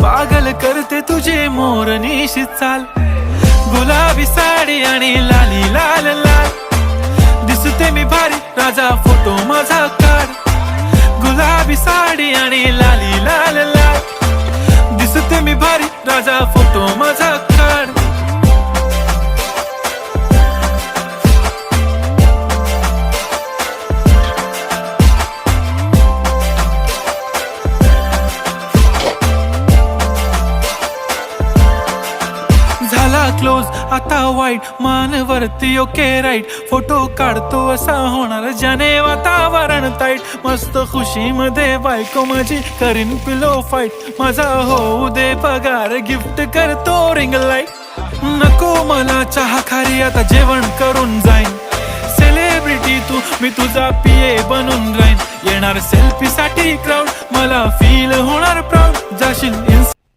पागल करते तुझे मोरनीशी चाल, गुलाबी साडी आणि लाली लाल लाल. दिसते मी भारी राजा फोटो माझा काढ, गुलाबी साडी आणि लाली लाल लाल. दिसते मी भारी राजा फोटो माझा काढ. झाला क्लोज आता वाईट, मानवरती ओके राईट. फोटो काढतो असा होणार ज्याने वातावरण ताईट. मस्त खुशी मध्ये बायको माझी करीन पिलो फाईट. माझा होऊ दे पगार, गिफ्ट करतो रिंग लाईट. नको मला चहा खारी, आता जेवण करून जाईन. सेलिब्रिटी तू, मी तुझा पिये बनून राहीन. येणार सेल्फी साठी क्राऊड, मला फील होणार प्राऊड. जाशील